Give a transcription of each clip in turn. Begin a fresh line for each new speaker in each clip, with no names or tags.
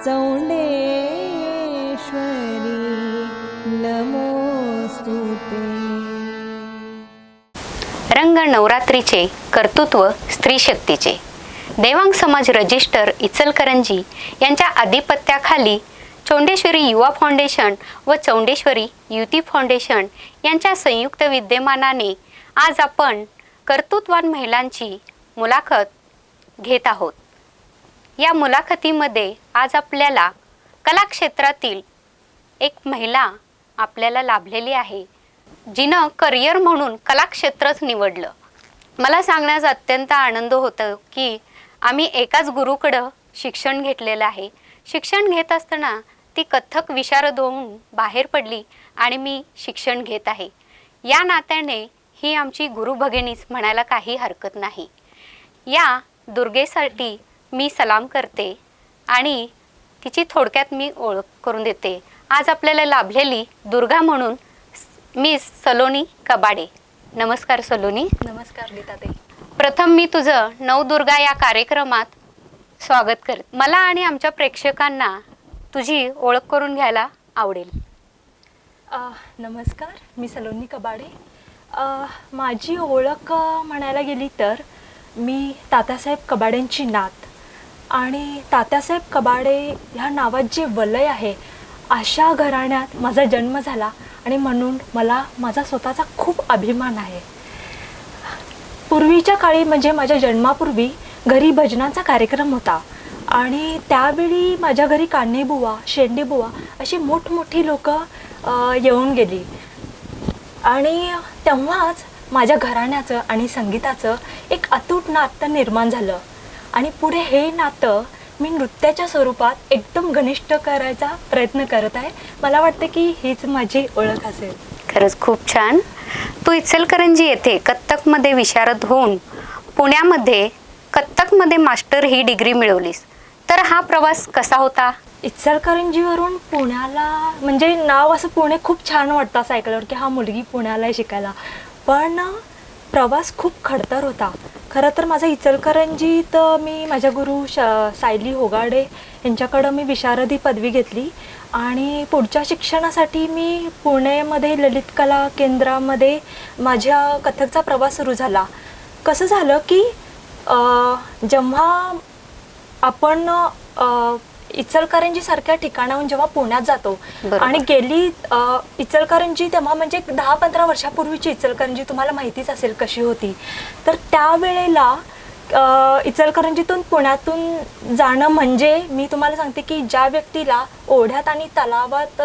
चौंडेश्वरी नमोस्तुते।
रंग नवरात्रीचे कर्तृत्व स्त्री शक्तीचे। देवांग समाज रजिस्टर इचलकरंजी यांच्या आधिपत्याखाली चौंडेश्वरी युवा फाउंडेशन व चौंडेश्वरी युती फाउंडेशन यांच्या संयुक्त विद्यमानाने आज आपण कर्तृत्ववान महिलांची मुलाखत घेत आहोत। या मुलाखतीमध्ये आज आपल्याला कला क्षेत्रातील एक महिला आपल्याला लाभलेली आहे, जिनं करिअर म्हणून कला क्षेत्रच निवडलं। मला सांगण्यास अत्यंत आनंद होतो की आम्ही एकाच गुरुकडं शिक्षण घेतलेलं आहे। शिक्षण घेत असताना ती कथ्थक विशारद होऊन बाहेर पडली आणि मी शिक्षण घेत आहे। या नात्याने ही आमची गुरु भगिनीच म्हणायला काही हरकत नाही। या दुर्गेसाठी मी सलाम करते आणि तिची थोडक्यात मी ओळख करून देते। आज आपल्याला लाभलेली दुर्गा म्हणून मी सलोनी कबाडे। नमस्कार सलोनी।
नमस्कार गीताताई।
प्रथम मी तुझं नवदुर्गा या कार्यक्रमात स्वागत करते। मला आणि आमच्या प्रेक्षकांना तुझी ओळख करून घ्यायला आवडेल।
नमस्कार, मी सलोनी कबाडे। माझी ओळख म्हणायला गेली तर मी तात्यासाहेब कबाडेंची नात आणि तात्यासाहेब कबाडे ह्या नावात जे वलय आहे अशा घराण्यात माझा जन्म झाला आणि म्हणून मला माझा स्वतःचा खूप अभिमान आहे। पूर्वीच्या काळी म्हणजे माझ्या जन्मापूर्वी घरी भजनांचा कार्यक्रम होता आणि त्यावेळी माझ्या घरी कान्हेबुवा, शेंडेबुवा अशी मोठमोठी लोक येऊन गेली आणि तेव्हाच माझ्या घराण्याचं आणि संगीताचं एक अतूट नातं निर्माण झालं आणि पुढे हे नातं मी नृत्याच्या स्वरूपात एकदम घनिष्ठ करायचा प्रयत्न करत आहे। मला वाटतं की हीच माझी ओळख असेल।
खरंच खूप छान। तू इचलकरंजी येथे कथ्थकमध्ये विशारद होऊन पुण्यामध्ये कथ्थकमध्ये मास्टर ही डिग्री मिळवलीस, तर हा प्रवास कसा होता?
इचलकरंजीवरून पुण्याला म्हणजे नाव असं पुणे खूप छान वाटतं असं ऐकल्यावर की हा मुलगी पुण्याला शिकायला, पण प्रवास खूप खडतर होता। खरं तर माझा इचलकरंजीत मी माझ्या गुरु सायली होगाडे यांच्याकडं मी विशारदी पदवी घेतली आणि पुढच्या शिक्षणासाठी मी पुणेमध्ये ललित कला केंद्रामध्ये माझ्या कथ्थकचा प्रवास सुरू झाला। कसं झालं की जेव्हा आपण इचलकरंजी सारख्या ठिकाणाहून जेव्हा पुण्यात जातो आणि गेली इचलकरंजी तेव्हा म्हणजे 10-15 वर्षापूर्वीची इचलकरंजी तुम्हाला माहितीच असेल कशी होती, तर त्यावेळेला इचलकरंजीतून पुण्यातून जाणं म्हणजे मी तुम्हाला सांगते की ज्या व्यक्तीला ओढ्यात आणि तलावात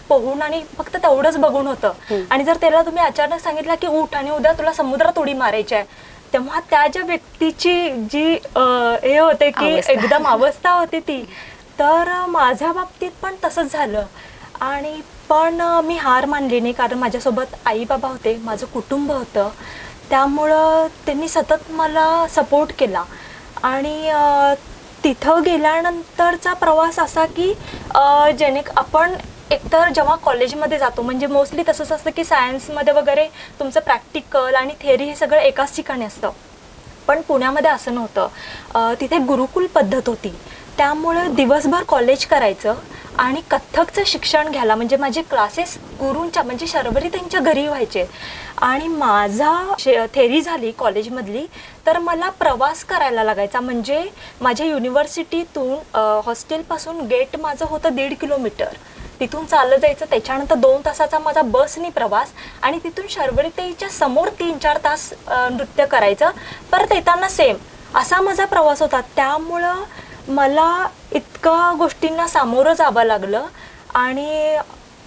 पोहून आणि फक्त तेवढंच बघून होतं आणि जर त्याला तुम्ही अचानक सांगितलं की उठ आणि उद्या तुला समुद्रात उडी मारायची आहे, तेव्हा त्या ज्या व्यक्तीची जी हे होते की एकदम अवस्था होती ती, तर माझ्या बाबतीत पण तसंच झालं आणि पण मी हार मानली नाही, कारण माझ्यासोबत आई बाबा होते, माझं कुटुंब होतं, त्यामुळं त्यांनी सतत मला सपोर्ट केला आणि तिथं गेल्यानंतरचा प्रवास असा की आपण एकतर जेव्हा कॉलेजमध्ये जातो म्हणजे मोस्टली तसंच असतं की सायन्समध्ये वगैरे तुमचं प्रॅक्टिकल आणि थिअरी हे सगळं एकाच ठिकाणी असतं, पण पुण्यामध्ये असं नव्हतं। तिथे गुरुकुल पद्धत होती, त्यामुळं दिवसभर कॉलेज करायचं आणि कथ्थकचं शिक्षण घ्यायला म्हणजे माझे क्लासेस गुरूंच्या म्हणजे शर्वरी त्यांच्या घरी व्हायचे आणि माझा थेरी झाली कॉलेजमधली तर मला प्रवास करायला लागायचा। म्हणजे माझ्या युनिव्हर्सिटीतून हॉस्टेलपासून गेट माझं होतं 1.5 किलोमीटर, तिथून चाललं जायचं, त्याच्यानंतर 2 तासाचा माझा बसनी प्रवास आणि तिथून शर्वरीताईच्या समोर 3-4 तास नृत्य करायचं, परत येताना सेम असा माझा प्रवास होता। त्यामुळं मला इतका गोष्टींना सामोरं जावं लागलं आणि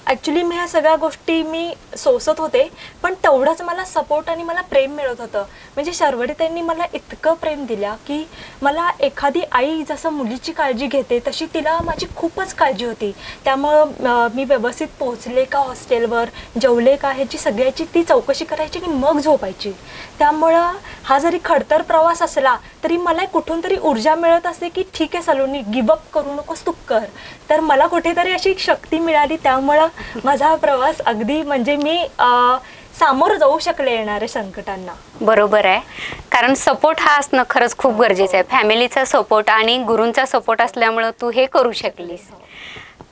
ॲक्च्युली मी ह्या सगळ्या गोष्टी मी सोसत होते, पण तेवढंच मला सपोर्ट आणि मला प्रेम मिळत होतं। म्हणजे शर्वरीताईंनी मला इतकं प्रेम दिलं की मला एखादी आई जसं मुलीची काळजी घेते तशी तिला माझी खूपच काळजी होती। त्यामुळं मी व्यवस्थित पोहोचले का हॉस्टेलवर, जेवले का ह्याची सगळ्याची ती चौकशी करायची आणि मग झोपायची। त्यामुळं हा जरी खडतर प्रवास असला तरी मला कुठून तरी ऊर्जा मिळत असते की ठीक आहे सलोनी, गिवअप करू नकोस, तू कर। तर मला कुठेतरी अशी शक्ती मिळाली, त्यामुळं माझा प्रवास अगदी म्हणजे मी सामोरं जाऊ शकले येणाऱ्या संकटांना.
बरोबर आहे, कारण सपोर्ट हा असणं खरंच खूप गरजेचं आहे. फॅमिलीचा सपोर्ट आणि गुरूंचा सपोर्ट असल्यामुळं तू हे करू शकलीस.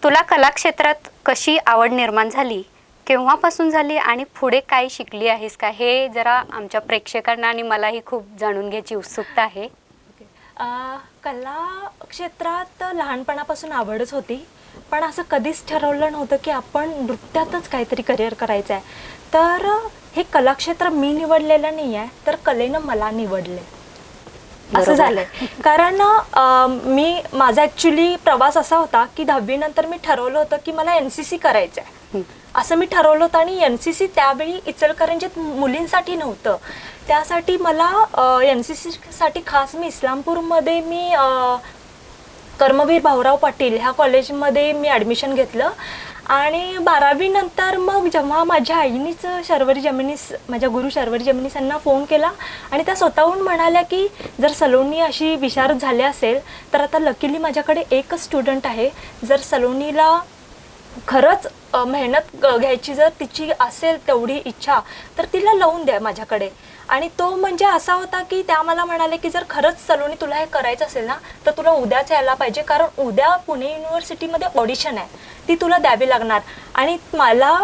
तुला कला क्षेत्रात कशी आवड निर्माण झाली, केव्हापासून झाली आणि पुढे काय शिकली आहेस का, हे जरा आमच्या प्रेक्षकांना आणि मलाही खूप जाणून घ्यायची उत्सुकता आहे.
कला क्षेत्रात लहानपणापासून आवडच होती, पण असं कधीच ठरवलं नव्हतं की आपण नृत्यातच काहीतरी करिअर करायचं आहे. तर हे कलाक्षेत्र मी निवडलेलं नाही आहे, तर कलेनं मला निवडले असं झालंय. कारण माझा ॲक्च्युली प्रवास असा होता की 10वी नंतर मी ठरवलं होतं की मला NCC करायचं आहे असं मी ठरवलं होतं. आणि NCC त्यावेळी इचलकरंजीत मुलींसाठी नव्हतं. त्यासाठी मला NCC साठी खास मी इस्लामपूरमध्ये मी कर्मवीर भाऊराव पाटील ह्या कॉलेजमध्ये मी ॲडमिशन घेतलं. आणि 12वी नंतर मग जेव्हा माझ्या आईनीच शर्वरी जमिनीस, माझ्या गुरु शर्वरी जमिनीस यांना फोन केला आणि त्या स्वतःहून म्हणाल्या की जर सलोनी अशी विशारद झाली असेल तर आता लकीली माझ्याकडे एकच स्टुडंट आहे, जर सलोनीला खरंच मेहनत घ्यायची जर तिची असेल तेवढी इच्छा तर तिला लावून द्या माझ्याकडे. आणि तो म्हणजे असा होता की त्या मला म्हणाले की जर खरंच सलोनी तुला हे करायचं असेल ना तर तुला उद्याच यायला पाहिजे, कारण उद्या पुणे युनिव्हर्सिटीमध्ये ऑडिशन आहे, ती तुला द्यावी लागणार. आणि मला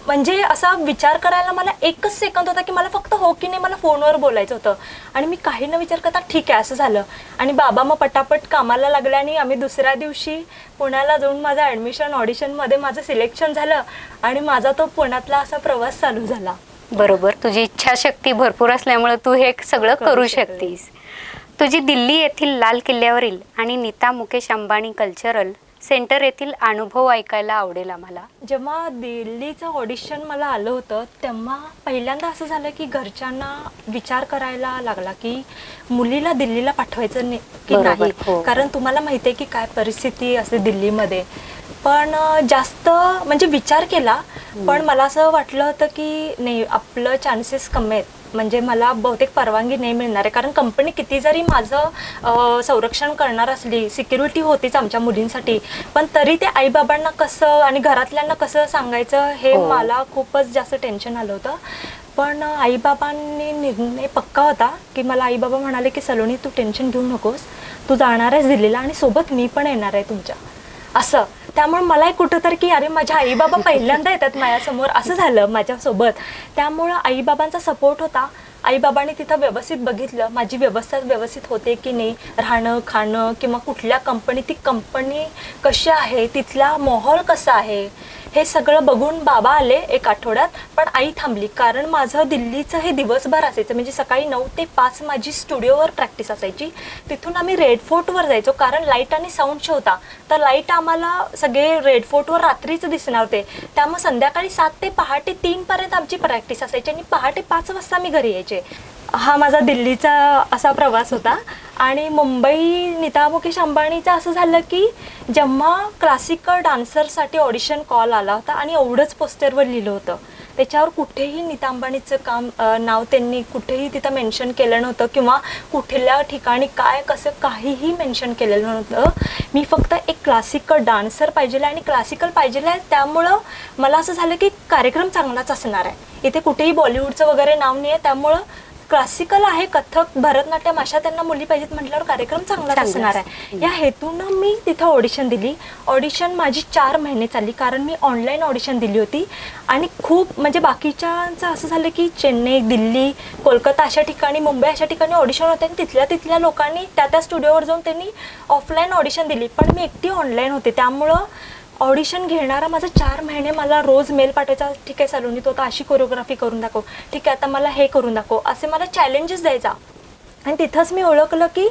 म्हणजे असा विचार करायला मला एकच सेकंद होता की मला फक्त हो की नाही मला फोनवर बोलायचं होतं. आणि मी काही न विचार करता ठीक आहे असं झालं. आणि बाबा मग पटापट कामाला लागले आणि आम्ही दुसऱ्या दिवशी पुण्याला जाऊन माझं ॲडमिशन ऑडिशनमध्ये माझं सिलेक्शन झालं आणि माझा तो पुण्यातला असा प्रवास चालू झाला.
बरोबर, तुझी इच्छाशक्ती भरपूर असल्यामुळे तू हे सगळं करू शकतीस. तुझी दिल्ली येथील लाल किल्ल्यावरील आणि नीता मुकेश अंबानी कल्चरल सेंटर येथील अनुभव ऐकायला आवडेल आम्हाला.
जेव्हा दिल्लीचं ऑडिशन मला आलं होतं तेव्हा पहिल्यांदा असं झालं की घरच्यांना विचार करायला लागला की मुलीला दिल्लीला पाठवायचं नाही की नाही, कारण तुम्हाला माहिती आहे की काय परिस्थिती असते दिल्लीमध्ये. पण जास्त म्हणजे विचार केला, पण मला असं वाटलं होतं की नाही आपलं चान्सेस कमी आहेत, म्हणजे मला बहुतेक परवानगी नाही मिळणार आहे. कारण कंपनी किती जरी माझं संरक्षण करणार असली, सिक्युरिटी होतीच आमच्या मुलींसाठी, पण तरी ते आईबाबांना कसं आणि घरातल्यांना कसं सांगायचं हे मला खूपच जास्त टेन्शन आलं होतं. पण आईबाबांनी निर्णय पक्का होता की मला आईबाबा म्हणाले की सलोनी तू टेन्शन घेऊ नकोस, तू जाणार आहेस दिल्लीला आणि सोबत मी पण येणार आहे तुमच्या असं. त्यामुळे मला कुठंतरी की अरे माझ्या आईबाबा पहिल्यांदा येतात माझ्यासमोर असं झालं माझ्यासोबत. त्यामुळं आईबाबांचा सपोर्ट होता. आईबाबांनी तिथं व्यवस्थित बघितलं माझी व्यवस्था व्यवस्थित होते की नाही, राहणं खाणं किंवा कुठल्या कंपनी, ती कंपनी कशी आहे, तिथला माहोल कसा आहे, हे सगळं बघून बाबा आले एक आठवड्यात. पण आई थांबली, कारण माझं दिल्लीचं हे दिवसभर असायचं. म्हणजे सकाळी 9 ते 5 माझी स्टुडिओवर प्रॅक्टिस असायची. तिथून आम्ही रेड फोर्टवर जायचो, कारण लाईट आणि साऊंड शो होता. तर लाईट आम्हाला सगळे रेड फोर्टवर रात्रीच दिसणार होते. त्यामुळे संध्याकाळी 7 ते पहाटे 3 पर्यंत आमची प्रॅक्टिस असायची आणि पहाटे 5 वाजता मी घरी यायचे. हा माझा दिल्लीचा असा प्रवास होता. आणि मुंबई नीता मुकेश अंबानीचं असं झालं की जेव्हा क्लासिकल डान्सरसाठी ऑडिशन कॉल आला होता आणि एवढंच पोस्टरवर लिहिलं होतं, त्याच्यावर कुठेही नीता अंबानीचं नाव त्यांनी कुठेही तिथं मेन्शन केलं नव्हतं किंवा कुठल्या ठिकाणी काय कसं काहीही मेन्शन केलेलं नव्हतं. मी फक्त एक क्लासिकल डान्सर पाहिजे आणि क्लासिकल पाहिजे आहे. त्यामुळं मला असं झालं की कार्यक्रम चांगलाच असणार आहे. इथे कुठेही बॉलिवूडचं वगैरे नाव नाही आहे, त्यामुळं क्लासिकल आहे, कथक, भरतनाट्यम अशा त्यांना मुली पाहिजेत म्हटल्यावर कार्यक्रम चांगलाच असणार आहे. या हेतूनं मी तिथं ऑडिशन दिली. ऑडिशन माझी 4 महिने चालली, कारण मी ऑनलाईन ऑडिशन दिली होती. आणि खूप म्हणजे बाकीच्यांचं असं झालं की चेन्नई, दिल्ली, कोलकाता अशा ठिकाणी, मुंबई अशा ठिकाणी ऑडिशन होते आणि तिथल्या लोकांनी त्या स्टुडिओवर जाऊन त्यांनी ऑफलाईन ऑडिशन दिली. पण मी एकटी ऑनलाईन होते. त्यामुळं ऑडिशन घेणारा माझा 4 महिने मला रोज मेल पाठवायचा, ठीक आहे सलोनी तो आता अशी कोरिओग्राफी करून दाखव, ठीक आहे आता मला हे करून दाखव, असे मला चॅलेंजेस द्यायचा. आणि तिथंच मी ओळखलं की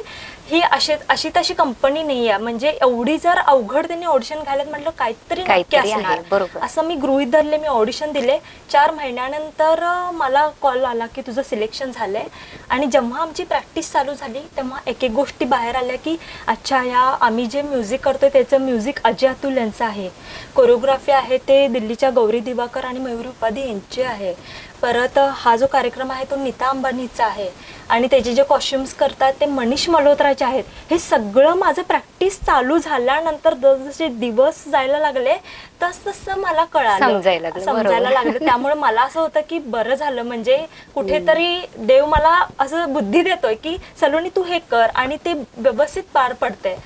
ही अशी तशी कंपनी नाही आहे. म्हणजे एवढी जर अवघड त्यांनी ऑडिशन घ्यायला म्हटलं काहीतरी नक्की असणार असं मी गृहीत धरले. मी ऑडिशन दिले. 4 महिन्यानंतर मला कॉल आला की तुझं सिलेक्शन झालंय. आणि जेव्हा आमची प्रॅक्टिस चालू झाली तेव्हा एक गोष्टी बाहेर आल्या की अच्छा, आम्ही जे म्युझिक करतोय त्याचं म्युझिक अजय अतुल यांचं आहे, कोरिओग्राफी आहे ते दिल्लीच्या गौरी दिवाकर आणि मयुरी उपाध्ये यांची आहे, परत हा जो कार्यक्रम आहे तो नीता अंबानीचा आहे आणि त्याचे जे कॉस्ट्युम्स करतात ते मनीष मल्होत्रा महत्त्वाचे आहेत. हे सगळं माझं प्रॅक्टिस चालू झाल्यानंतर जसे दिवस जायला लागले तसं मला कळालं, समजायला लागलं. त्यामुळे मला असं होतं की बरं झालं, म्हणजे कुठेतरी देव मला असं बुद्धी देतोय की सलोनी तू हे कर आणि ते व्यवस्थित पार पडते.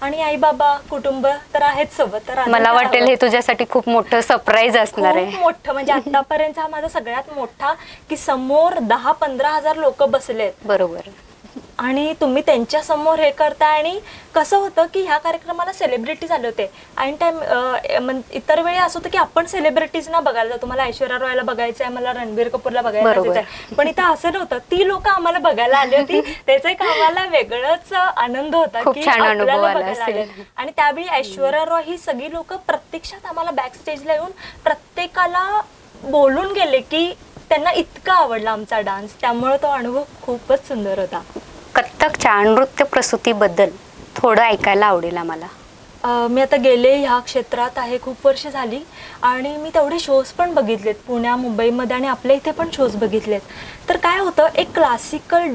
आणि आई बाबा कुटुंब तर आहेत सोबत. तर
मला वाटेल हे तुझ्यासाठी खूप मोठं सरप्राईज असणार आहे.
खूप मोठं, म्हणजे आतापर्यंत हा माझा सगळ्यात मोठा की समोर 10-15 हजार लोक बसलेत.
बरोबर.
आणि तुम्ही त्यांच्या समोर हे करताय. आणि कसं होतं की ह्या कार्यक्रमाला सेलिब्रिटीज आले होते. ऐन टाइम इतर वेळी असं होतं की आपण सेलिब्रिटीजना बघायला जातो. मला ऐश्वर्या रॉयला बघायचं आहे, मला रणबीर कपूरला बघायला जायचं आहे. पण इथं असं नव्हतं. ती लोक आम्हाला बघायला आली होती. त्याचा एक आम्हाला वेगळाच आनंद होता की आपल्याला बघायला आले. आणि त्यावेळी ऐश्वर्या रॉय ही सगळी लोक प्रत्यक्षात आम्हाला बॅक स्टेजला येऊन प्रत्येकाला बोलून गेले की त्यांना इतका आवडला आमचा डान्स. त्यामुळे तो अनुभव खूपच सुंदर होता.
कथ्थकच्या नृत्य प्रस्तुतीबद्दल थोडं ऐकायला आवडेल आम्हाला.
मी आता गेले ह्या क्षेत्रात आहे खूप वर्ष झाली आणि मी तेवढे शोज पण बघितलेत पुण्या मुंबईमध्ये आणि आपल्या इथे पण शोज बघितलेत. तर काय होतं, एक क्लासिकल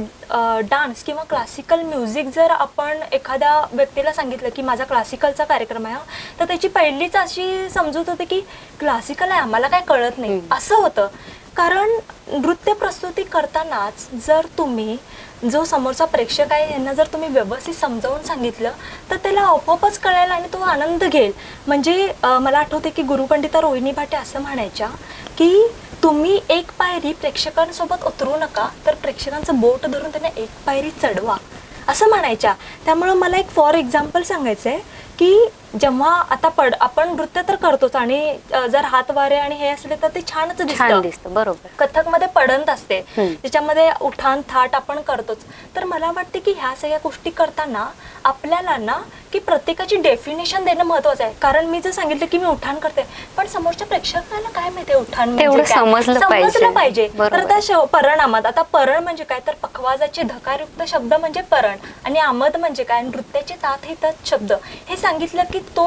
डान्स किंवा क्लासिकल म्युझिक जर आपण एखाद्या व्यक्तीला सांगितलं की माझा क्लासिकलचा कार्यक्रम आहे, तर त्याची पहिलीच अशी समजूत होते की क्लासिकल आहे, आम्हाला काय कळत नाही असं होतं. कारण नृत्य प्रस्तुती करतानाच जर तुम्ही जो समोरचा प्रेक्षक आहे यांना जर तुम्ही व्यवस्थित समजावून सांगितलं तर त्याला आपोआपच कळेल आणि तो आनंद घेईल. म्हणजे मला आठवते की गुरुपंडिता रोहिणी भाटे असं म्हणायच्या की तुम्ही एक पायरी प्रेक्षकांसोबत उतरू नका, तर प्रेक्षकांचं बोट धरून त्यांना एक पायरी चढवा असं म्हणायच्या. त्यामुळं मला एक फॉर एक्झाम्पल सांगायचं आहे की जेव्हा आता आपण नृत्य तर करतोच आणि जर हात वारे आणि हे असले तर ते छानच दिसतं.
बरोबर.
कथकमध्ये पडंत असते त्याच्यामध्ये उठाण थाट आपण करतोच. तर मला वाटते की ह्या सगळ्या गोष्टी करताना आपल्याला ना की प्रत्येकाची डेफिनेशन देणं महत्वाचं आहे. कारण मी जर सांगितलं की मी उठाण करते पण समोरच्या प्रेक्षकांना काय माहिती उठाण म्हणजे समजलं पाहिजे. तर त्या परणामात, आता परण म्हणजे काय तर पखवाजाचे धकारयुक्त शब्द म्हणजे परण आणि आमद म्हणजे काय नृत्याचे तात हे तत् शब्द हे सांगितलं की तो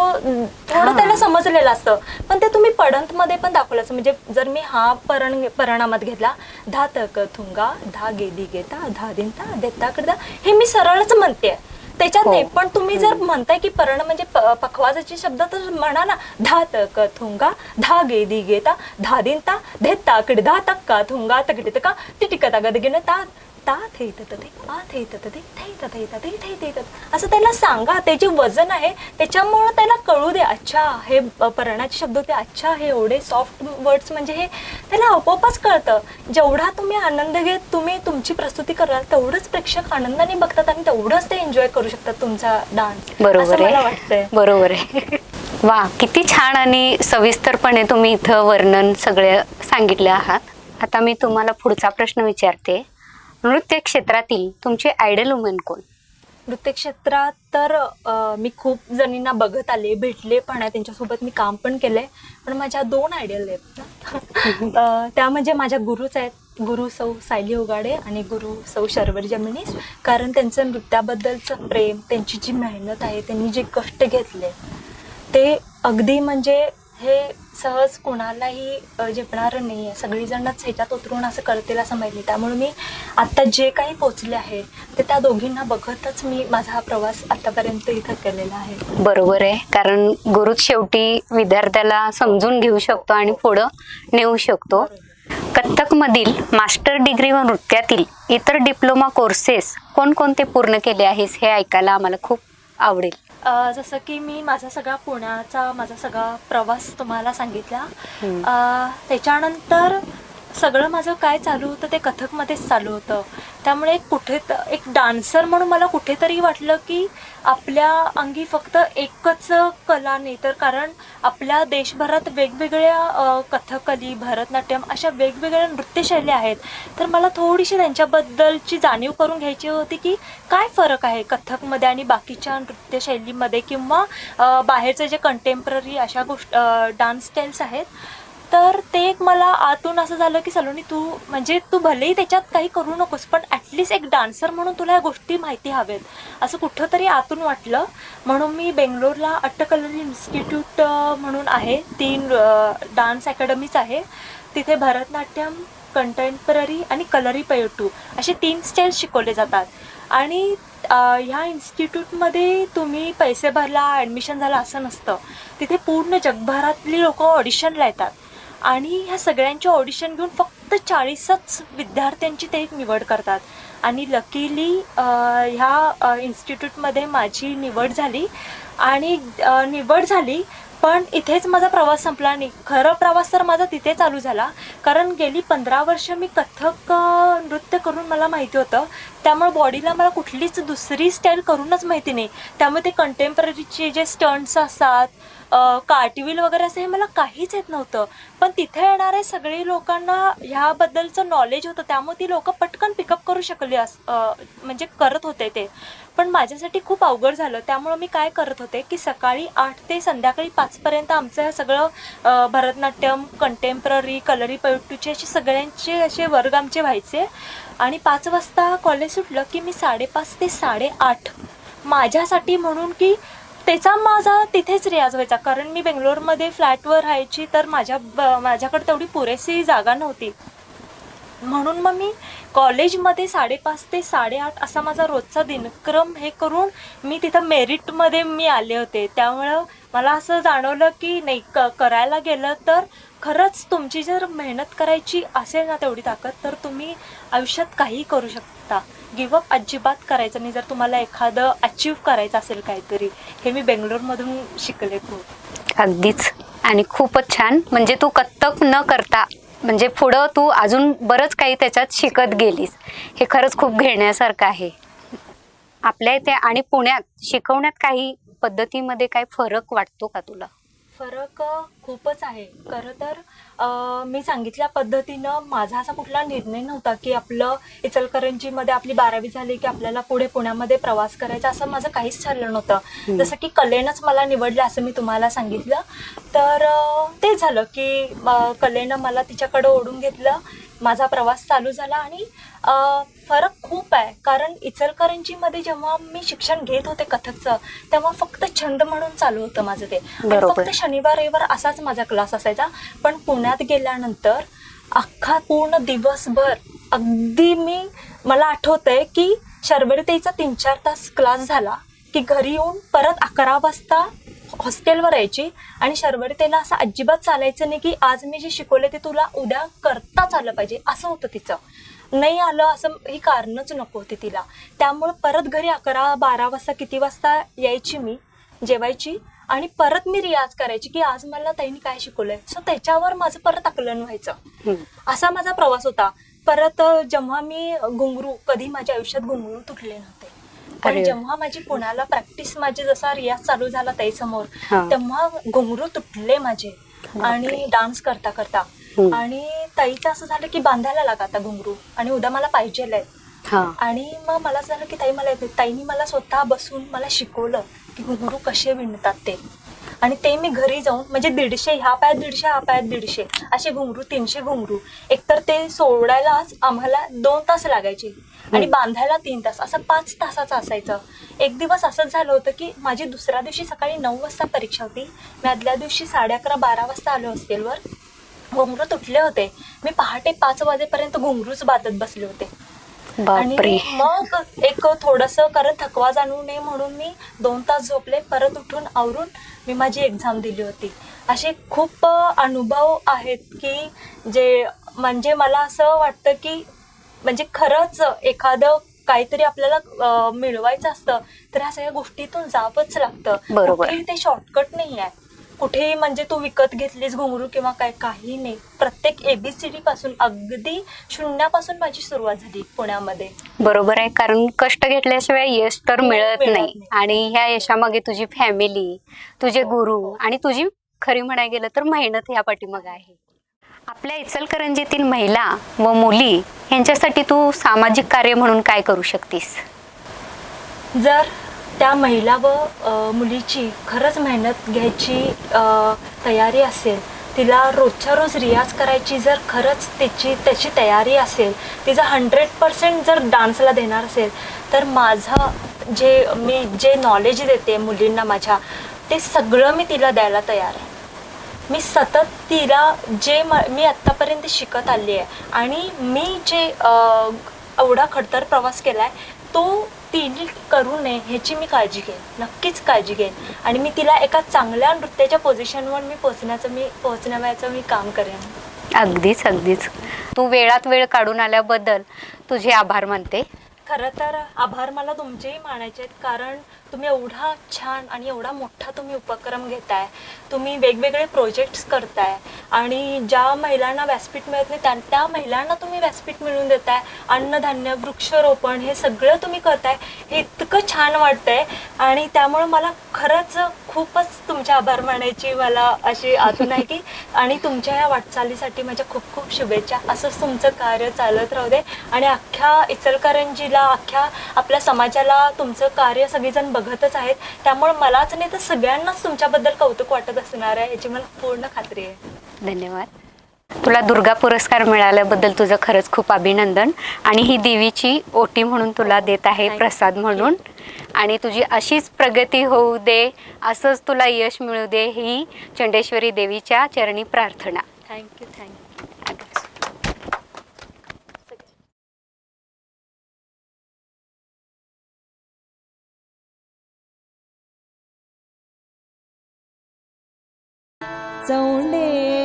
थोडं त्याला समजलेलं असतं. पण ते तुम्ही पडंत मध्ये पण दाखवलं असं. म्हणजे जर मी हा परणामात घेतला धा तक थुंगा धा गेदी घेता धा दिनता देता कडदा हे मी सरळच म्हणते त्याच्यात नाही. पण तुम्ही जर म्हणताय की परण म्हणजे पखवाजाचे शब्द तर म्हणा ना धा तक थुंगा धा गेदी घेता धा दिनता देता कडदा तक्का थुंगा तकडी तका तिटिकता गदगिन ता असं त्याला सांगा. त्याचे वजन आहे त्याच्यामुळे त्याला कळू दे. अच्छा हे परणाचे शब्द होते, अच्छा हे एवढे सॉफ्ट वर्ड्स, म्हणजे हे त्याला आपोआपच कळतं. जेवढा तुम्ही आनंद घेत तुम्ही तुमची प्रस्तुती कराल तेवढंच प्रेक्षक आनंदाने बघतात आणि तेवढंच ते एन्जॉय करू शकतात तुमचा डान्स. बरोबर मला वाटतंय.
बरोबर आहे. वा, किती छान आणि सविस्तरपणे तुम्ही इथं वर्णन सगळे सांगितले आहात. आता मी तुम्हाला पुढचा प्रश्न विचारते. नृत्य क्षेत्रातील तुमचे आयडल वुमन कोण?
नृत्य क्षेत्रात तर मी खूप जणींना बघत आले, भेटले पण आहे, त्यांच्यासोबत मी काम पण केलंय. पण माझ्या 2 आयडल आहेत त्या म्हणजे माझ्या गुरुच आहेत, गुरु सौ सायली उगाडे आणि गुरु सौ शर्वरी जमिनीस. कारण त्यांचं नृत्याबद्दलचं प्रेम, त्यांची जी मेहनत आहे, त्यांनी जे कष्ट घेतले ते अगदी म्हणजे हे सहज कोणालाही झेपणारं नाही आहे. सगळीजणच ह्याच्यात उतरून असं करतील असं माहिती. त्यामुळे मी आत्ता जे काही पोचले आहे ते त्या दोघींना बघतच मी माझा हा प्रवास आतापर्यंत इथं केलेला आहे.
बरोबर आहे. कारण गुरुच शेवटी विद्यार्थ्याला समजून घेऊ शकतो आणि पुढं नेऊ शकतो. कथ्थकमधील मास्टर डिग्री व नृत्यातील इतर डिप्लोमा कोर्सेस कोणकोणते पूर्ण केले आहेस हे ऐकायला आम्हाला खूप आवडेल.
जसं की मी माझा सगळा प्रवास तुम्हाला सांगितला. त्याच्यानंतर सगळं माझं काय चालू होतं ते कथकमध्येच चालू होतं. त्यामुळे एक डान्सर म्हणून मला कुठेतरी वाटलं की आपल्या अंगी फक्त एकच कला नाही, तर कारण आपल्या देशभरात वेगवेगळ्या कथकली, भरतनाट्यम अशा वेगवेगळ्या नृत्यशैली आहेत. तर मला थोडीशी त्यांच्याबद्दलची जाणीव करून घ्यायची होती की काय फरक आहे कथकमध्ये आणि बाकीच्या नृत्यशैलीमध्ये किंवा बाहेरचे जे कंटेम्पररी अशा डान्स स्टाईल्स आहेत. तर ते एक मला आतून असं झालं की सलोनी तू भलेही त्याच्यात काही करू नकोस पण ॲटलिस्ट एक डान्सर म्हणून तुला या गोष्टी माहिती हवेत असं कुठंतरी आतून वाटलं. म्हणून मी बेंगलोरला अट्टकलरी इन्स्टिट्यूट म्हणून आहे, 3 डान्स अकॅडमीज आहे. तिथे भरतनाट्यम, कंटेम्पररी आणि कलरीपयट्टू असे 3 स्टाईल्स शिकवले जातात. आणि ह्या इन्स्टिट्यूटमध्ये तुम्ही पैसे भरला ॲडमिशन झालं असं नसतं. तिथे पूर्ण जगभरातली लोक ऑडिशनला येतात आणि ह्या सगळ्यांची ऑडिशन घेऊन फक्त 40च विद्यार्थ्यांची ते निवड करतात. आणि लकीली ह्या इन्स्टिट्यूटमध्ये माझी निवड झाली पण इथेच माझा प्रवास संपला नाही. खरं प्रवास तर माझा तिथे चालू झाला, कारण गेली 15 वर्ष मी कथ्थक नृत्य करून मला माहिती होतं. त्यामुळे बॉडीला मला कुठलीच दुसरी स्टाईल करूनच माहिती नाही. त्यामुळे ते कंटेम्पररीचे जे स्टंट्स असतात, कार्टव्हील वगैरे असं हे मला काहीच येत नव्हतं. पण तिथे येणारे सगळे लोकांना ह्याबद्दलचं नॉलेज होतं, त्यामुळे ती लोकं पटकन पिकअप करू शकली म्हणजे करत होते ते. पण माझ्यासाठी खूप अवघड झालं. त्यामुळं मी काय करत होते की सकाळी 8 ते संध्याकाळी 5पर्यंत आमचं हे सगळं भरतनाट्यम, कंटेम्पररी, कलरीपयट्टूचे असे सगळ्यांचे असे वर्ग आमचे व्हायचे. आणि 5 वाजता कॉलेज सुटलं की मी 5:30 ते 8:30 माझ्यासाठी म्हणून की त्याचा माझा तिथेच रियाज व्हायचा. कारण मी बेंगलोरमध्ये फ्लॅटवर राहायची, तर माझ्याकडे तेवढी पुरेशी जागा नव्हती. म्हणून मग मी कॉलेजमध्ये 5:30 ते 8:30 असा माझा रोजचा दिनक्रम हे करून मी तिथं मेरिटमध्ये मी आले होते. त्यामुळं मला असं जाणवलं की नाही, करायला गेलं तर खरंच तुमची जर मेहनत करायची असेल ना तेवढी ताकद, तर तुम्ही आयुष्यात काहीही करू शकता. गिवअप अजिबात करायचं नाही जर तुम्हाला एखादं अचीव करायचं असेल काहीतरी. हे मी बेंगलोरमधून शिकले खूप.
अगदीच. आणि खूपच छान. म्हणजे तू कथ्थक न करता म्हणजे पुढं तू अजून बरंच काही त्याच्यात शिकत गेलीस. हे खरंच खूप घेण्यासारखं आहे. आपल्या इथे आणि पुण्यात शिकवण्यात काही पद्धतीमध्ये काही फरक वाटतो का तुला?
फरक खूपच आहे. खरं तर मी सांगितल्या पद्धतीनं माझा असा कुठला निर्णय नव्हता की आपलं इचलकरंजीमध्ये आपली 12वी झाली की आपल्याला पुढे पुण्यामध्ये प्रवास करायचा, असं माझं काहीच ठरलं नव्हतं. जसं की कलेनंच मला निवडलं असं मी तुम्हाला सांगितलं. तर ते झालं की कलेनं मला तिच्याकडं ओढून घेतलं. माझा प्रवास चालू झाला. आणि फरक खूप आहे, कारण इचलकरंजीमध्ये जेव्हा मी शिक्षण घेत होते कथकचं, तेव्हा फक्त छंद म्हणून चालू होतं माझं ते. फक्त शनिवार रविवार असाच माझा क्लास असायचा. पण पुण्यात गेल्यानंतर अख्खा पूर्ण दिवसभर अगदी मला आठवतंय की शर्वरीताईचा 3-4 तास क्लास झाला की घरी येऊन परत 11 वाजता हॉस्टेलवर यायची. आणि शर्वरीताईला असं अजिबात चालायचं नाही की आज मी जे शिकवले ते तुला उद्या करताच आलं पाहिजे, असं होतं तिचं. नाही आलं असं ही कारणच नको होती तिला. त्यामुळं परत घरी 11-12 वाजता किती वाजता यायची मी, जेवायची आणि परत मी रियाज करायची की आज मला ताईंनी काय शिकवलंय. सो त्याच्यावर माझं परत आकलन व्हायचं. असा माझा प्रवास होता. परत जेव्हा मी घुंगरू, कधी माझ्या आयुष्यात घुंगरू तुटले नव्हते. पण जेव्हा माझी पुण्याला प्रॅक्टिस, माझी जसा रियाज चालू झाला ताई समोर, तेव्हा घुंगरू तुटले माझे. आणि डान्स करता करता आणि ताईचं असं झालं की बांधायला लागा आता घुंगरू आणि उद्या मला पाहिजेलंय. आणि मग मला असं झालं की ताईनी मला स्वतः बसून मला शिकवलं की घुंगरू कसे विणतात ते. आणि ते मी घरी जाऊन म्हणजे 150, ह्या पायात 150, ह्या पायात 150 असे घुंगरू, 300 घुंगरू. एकतर ते सोडायलाच आम्हाला 2 तास लागायचे आणि बांधायला 3 तास, असं 5 तासाचं असायचं. एक दिवस असंच झालं होतं की माझी दुसऱ्या दिवशी सकाळी 9 वाजता परीक्षा होती. मी आदल्या दिवशी 11:30-12 वाजता आलो हॉस्टेलवर. घुंगरू तुटले होते. मी पहाटे 5 वाजेपर्यंत घुंगरूच बांधत बसले होते. आणि मग एक थोडंसं, कारण थकवा जाणवू नये म्हणून मी 2 तास झोपले. परत उठून आवरून मी माझी एक्झाम दिली होती. असे खूप अनुभव आहेत की जे म्हणजे मला असं वाटतं की म्हणजे खरंच एखादं काहीतरी आपल्याला मिळवायचं असतं तर ह्या सगळ्या गोष्टीतून जावंच लागतं. कुठेही ते शॉर्टकट नाही आहे. कुठेही म्हणजे तू विकत घेतलीस घुंगरू किंवा काही नाही. प्रत्येक ABCD पासून अगदी शून्यापासून माझी सुरुवात झाली पुण्यामध्ये.
बरोबर आहे, कारण कष्ट घेतल्याशिवाय यश तर मिळत नाही. आणि ह्या यशामागे तुझी फॅमिली, तुझे गुरु आणि तुझी खरी म्हणायला गेलं तर मेहनत ह्या पाठीमागे आहे. आपल्या इचलकरंजीतील महिला व मुली यांच्यासाठी तू सामाजिक कार्य म्हणून काय करू शकतीस?
जर त्या महिला व मुलीची खरंच मेहनत घ्यायची तयारी असेल, तिला रोजच्या रोज रियाज करायची जर खरंच त्याची तयारी असेल, तिचा 100% जर डान्सला देणार असेल, तर मी जे नॉलेज देते मुलींना माझ्या, ते सगळं मी तिला द्यायला तयार आहे. मी सतत तिला मी आत्तापर्यंत शिकत आली आहे आणि मी जे एवढा खडतर प्रवास केला आहे तो तिने करू नये ह्याची मी काळजी घेईन, नक्कीच काळजी घेईन. आणि मी तिला एका चांगल्या नृत्याच्या पोझिशनवर पोहोचण्याचं मी काम करेन.
अगदीच अगदीच. तू वेळात वेळ काढून आल्याबद्दल तुझे आभार मानते.
खरं तर आभार मला तुमचेही मानायचे आहेत, कारण तुम्ही एवढा छान आणि एवढा मोठा तुम्ही उपक्रम घेताय, तुम्ही वेगवेगळे प्रोजेक्ट्स करताय आणि ज्या महिलांना व्यासपीठ मिळत नाही त्या महिलांना तुम्ही व्यासपीठ मिळवून देताय. अन्नधान्य, वृक्षारोपण हे सगळं तुम्ही करताय, हे इतकं छान वाटतंय. आणि त्यामुळं मला खरंच खूपच तुमचे आभार मानायची मला अशी आतून आहे की. आणि तुमच्या या वाटचालीसाठी माझ्या खूप खूप शुभेच्छा. असंच तुमचं कार्य चालत राहू दे आणि अख्ख्या इचलकरंजीला, अख्ख्या आपल्या समाजाला तुमचं कार्य सगळेजण बघतच आहेत. त्यामुळे मलाच नाही तर सगळ्यांनाच तुमच्याबद्दल कौतुक वाटत असणार आहे याची मला पूर्ण खात्री आहे.
धन्यवाद. तुला दुर्गा पुरस्कार मिळाल्याबद्दल तुझं खरंच खूप अभिनंदन. आणि ही देवीची ओटी म्हणून तुला देत आहे, प्रसाद म्हणून. आणि तुझी अशीच प्रगती होऊ दे, असंच तुला यश मिळू दे, ही चंडेश्वरी देवीच्या चरणी प्रार्थना.
थँक्यू.
चौंडे